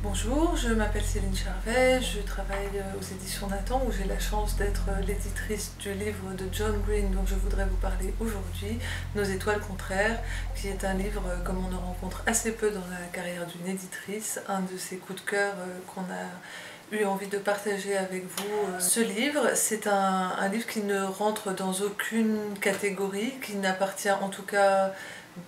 Bonjour, je m'appelle Céline Charvet, je travaille aux éditions Nathan où j'ai la chance d'être l'éditrice du livre de John Green dont je voudrais vous parler aujourd'hui, Nos étoiles contraires, qui est un livre comme on en rencontre assez peu dans la carrière d'une éditrice, un de ces coups de cœur qu'on a eu envie de partager avec vous. Ce livre, c'est un livre qui ne rentre dans aucune catégorie, qui n'appartient en tout cas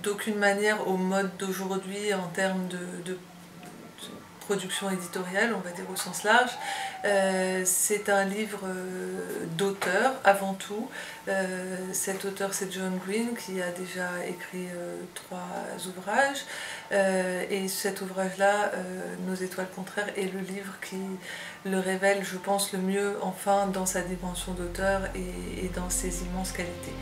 d'aucune manière au mode d'aujourd'hui en termes de production éditoriale, on va dire au sens large. C'est un livre d'auteur avant tout. Cet auteur, c'est John Green qui a déjà écrit 3 ouvrages. Et cet ouvrage-là, Nos étoiles contraires, est le livre qui le révèle, je pense, le mieux enfin dans sa dimension d'auteur et dans ses immenses qualités.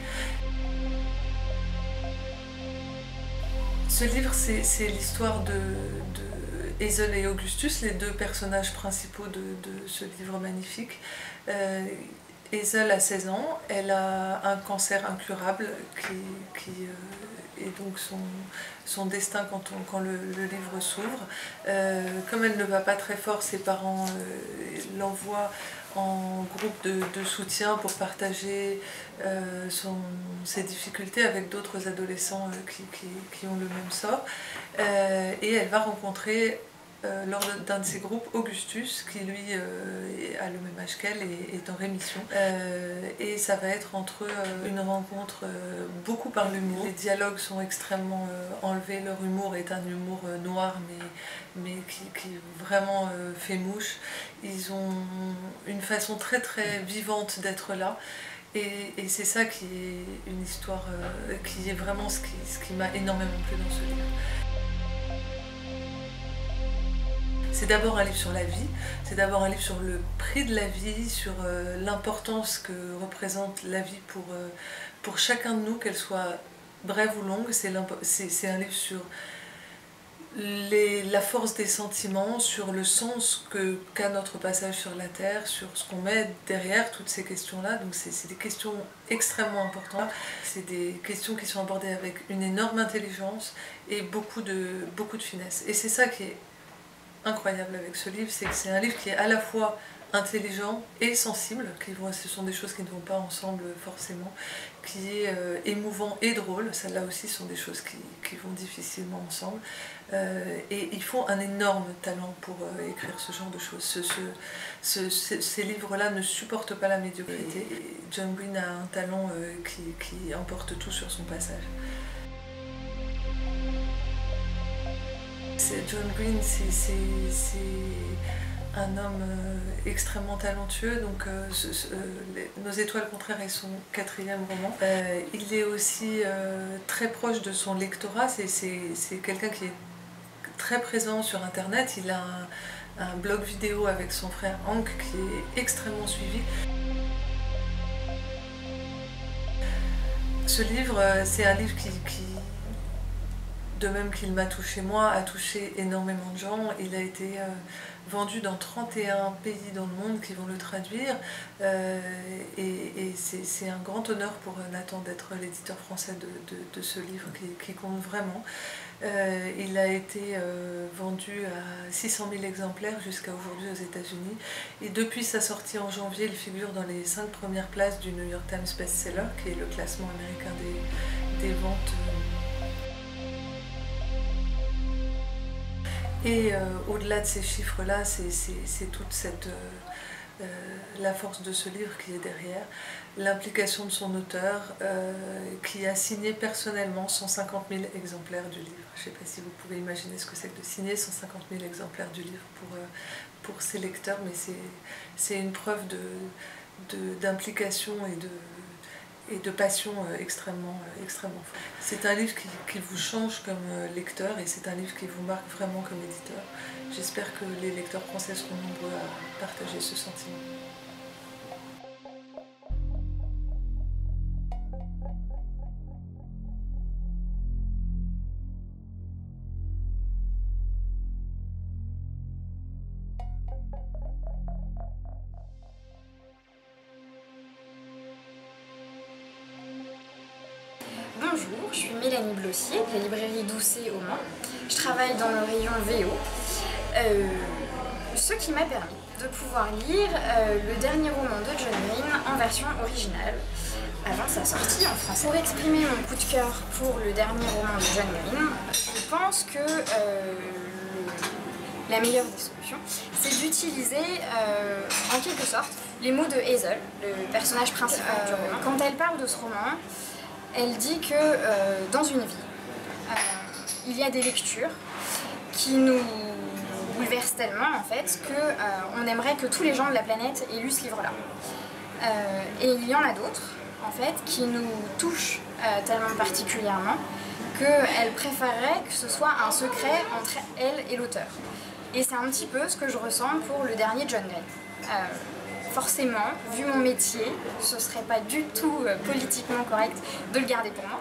Ce livre, c'est l'histoire de Hazel et Augustus, les 2 personnages principaux de ce livre magnifique. Hazel a 16 ans, elle a un cancer incurable qui est donc son destin quand le livre s'ouvre. Comme elle ne va pas très fort, ses parents l'envoient en groupe de soutien pour partager ses difficultés avec d'autres adolescents qui ont le même sort. Et elle va rencontrer lors d'un de ces groupes Augustus qui lui a le même âge qu'elle et est en rémission. Et ça va être entre eux une rencontre beaucoup par l'humour. Les dialogues sont extrêmement enlevés, leur humour est un humour noir mais qui vraiment fait mouche. Ils ont une façon très très vivante d'être là. Et c'est ça qui est une histoire, qui est vraiment ce qui m'a énormément plu dans ce livre. C'est d'abord un livre sur la vie, c'est d'abord un livre sur le prix de la vie, sur l'importance que représente la vie pour chacun de nous, qu'elle soit brève ou longue. C'est un livre sur la force des sentiments, sur le sens qu'a notre passage sur la Terre, sur ce qu'on met derrière toutes ces questions-là. Donc c'est des questions extrêmement importantes, c'est des questions qui sont abordées avec une énorme intelligence et beaucoup de finesse. Et c'est ça qui est incroyable avec ce livre, c'est que c'est un livre qui est à la fois intelligent et sensible, ce sont des choses qui ne vont pas ensemble forcément, qui est émouvant et drôle, celles-là aussi sont des choses qui vont difficilement ensemble, et ils font un énorme talent pour écrire ce genre de choses. Ces livres-là ne supportent pas la médiocrité, et John Green a un talent qui emporte tout sur son passage. John Green, c'est un homme extrêmement talentueux, donc Nos étoiles contraires est son 4e roman. Il est aussi très proche de son lectorat, c'est quelqu'un qui est très présent sur internet, il a un blog vidéo avec son frère Hank qui est extrêmement suivi. Ce livre, c'est un livre qui de même qu'il m'a touché moi, a touché énormément de gens. Il a été vendu dans 31 pays dans le monde qui vont le traduire. Et c'est un grand honneur pour Nathan d'être l'éditeur français de ce livre qui compte vraiment. Il a été vendu à 600 000 exemplaires jusqu'à aujourd'hui aux États-Unis. Et depuis sa sortie en janvier, il figure dans les 5 premières places du New York Times Bestseller, qui est le classement américain des ventes. Et au-delà de ces chiffres-là, c'est toute la force de ce livre qui est derrière, l'implication de son auteur qui a signé personnellement 150 000 exemplaires du livre. Je ne sais pas si vous pouvez imaginer ce que c'est que de signer 150 000 exemplaires du livre pour ses lecteurs, mais c'est une preuve d'implication et de passion extrêmement forte. C'est un livre qui vous change comme lecteur et c'est un livre qui vous marque vraiment comme éditeur. J'espère que les lecteurs français seront nombreux à partager ce sentiment. Bonjour, je suis Mélanie Blossier de la librairie Doucet au Mans. Je travaille dans le rayon VO Ce qui m'a permis de pouvoir lire le dernier roman de John Green en version originale, avant sa sortie en français. Pour exprimer mon coup de cœur pour le dernier roman de John Green, je pense que la meilleure des solutions, c'est d'utiliser en quelque sorte les mots de Hazel, le personnage principal du roman. Quand elle parle de ce roman, elle dit que dans une vie, il y a des lectures qui nous bouleversent tellement en fait qu'on aimerait que tous les gens de la planète aient lu ce livre-là. Et il y en a d'autres en fait qui nous touchent tellement particulièrement qu'elle préférerait que ce soit un secret entre elle et l'auteur. Et c'est un petit peu ce que je ressens pour le dernier John Green. Forcément, vu mon métier, ce serait pas du tout politiquement correct de le garder pour moi.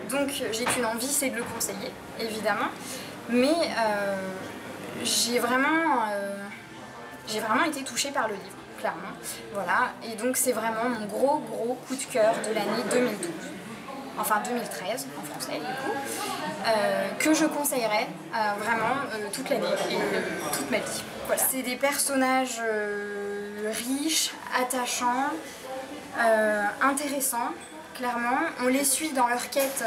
Donc j'ai qu'une envie, c'est de le conseiller, évidemment. Mais j'ai vraiment été touchée par le livre, clairement. Voilà, et donc c'est vraiment mon gros coup de cœur de l'année 2012. Enfin 2013 en français du coup, que je conseillerais vraiment toute l'année et toute ma vie. Voilà. C'est des personnages riches, attachants, intéressants, clairement. On les suit dans leur quête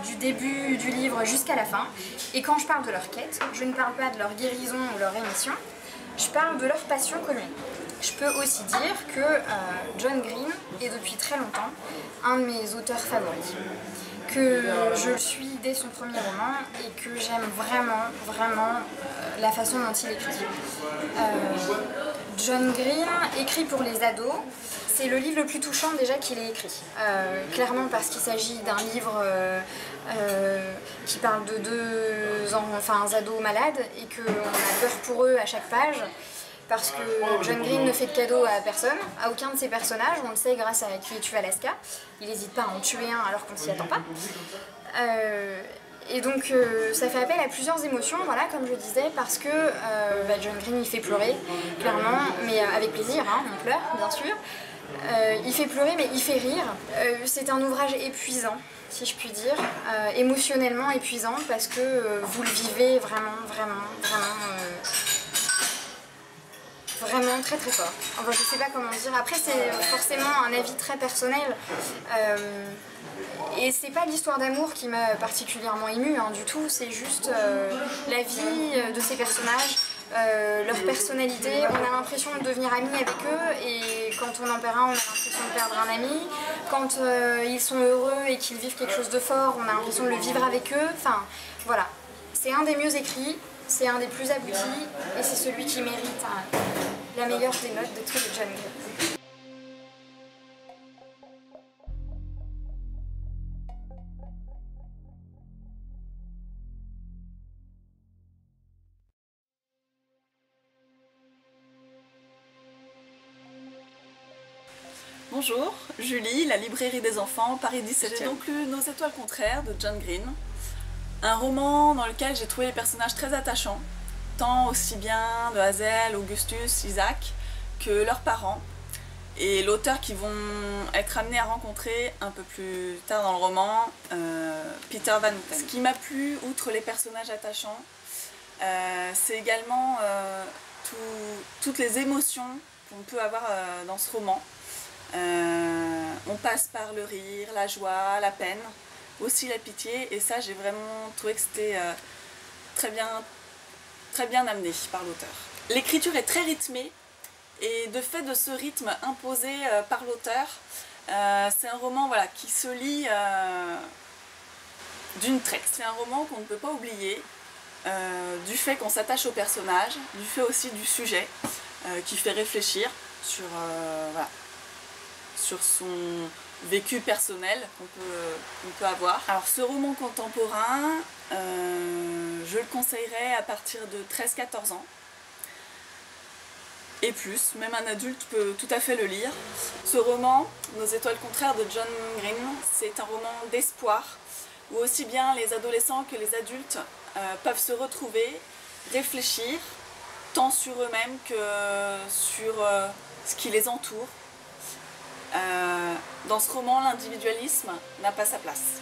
du début du livre jusqu'à la fin. Et quand je parle de leur quête, je ne parle pas de leur guérison ou leur rémission, je parle de leur passion commune. Je peux aussi dire que John Green est depuis très longtemps un de mes auteurs favoris, que je le suis dès son premier roman et que j'aime vraiment la façon dont il écrit. John Green écrit pour les ados, c'est le livre le plus touchant déjà qu'il ait écrit. Clairement parce qu'il s'agit d'un livre qui parle de deux ados malades et qu'on a peur pour eux à chaque page. Parce que John Green ne fait de cadeaux à personne, à aucun de ses personnages, on le sait grâce à Qui es-tu Alaska. Il n'hésite pas à en tuer un alors qu'on s'y attend pas. Et donc ça fait appel à plusieurs émotions, voilà, comme je disais, parce que John Green il fait pleurer, clairement, mais avec plaisir, hein, on pleure bien sûr. Il fait pleurer mais il fait rire. C'est un ouvrage épuisant, si je puis dire, émotionnellement épuisant, parce que vous le vivez vraiment très fort. Enfin, je sais pas comment dire. Après, c'est forcément un avis très personnel. Et c'est pas l'histoire d'amour qui m'a particulièrement émue, hein, du tout. C'est juste la vie de ces personnages, leur personnalité. On a l'impression de devenir amis avec eux. Et quand on en perd un, on a l'impression de perdre un ami. Quand ils sont heureux et qu'ils vivent quelque chose de fort, on a l'impression de le vivre avec eux. Enfin, voilà. C'est un des mieux écrits. C'est un des plus aboutis et c'est celui qui mérite la meilleure des notes de tous les John Green. Bonjour, Julie, la librairie des enfants, Paris 17e. J'ai donc lu Nos étoiles contraires de John Green. Un roman dans lequel j'ai trouvé les personnages très attachants, tant aussi bien de Hazel, Augustus, Isaac, que leurs parents, et l'auteur qu'ils vont être amenés à rencontrer un peu plus tard dans le roman, Peter Van Houten. Ce qui m'a plu, outre les personnages attachants, c'est également toutes les émotions qu'on peut avoir dans ce roman. On passe par le rire, la joie, la peine, aussi la pitié, et ça j'ai vraiment trouvé que c'était très bien amené par l'auteur. L'écriture est très rythmée et de fait de ce rythme imposé par l'auteur, c'est un roman voilà, qui se lit d'une traite. C'est un roman qu'on ne peut pas oublier du fait qu'on s'attache au personnage, du fait aussi du sujet qui fait réfléchir sur, voilà, sur son vécu personnel qu'on peut avoir. Alors ce roman contemporain, je le conseillerais à partir de 13-14 ans et plus, même un adulte peut tout à fait le lire. Ce roman, Nos étoiles contraires de John Green, c'est un roman d'espoir où aussi bien les adolescents que les adultes peuvent se retrouver, réfléchir tant sur eux-mêmes que sur ce qui les entoure. Dans ce roman, l'individualisme n'a pas sa place.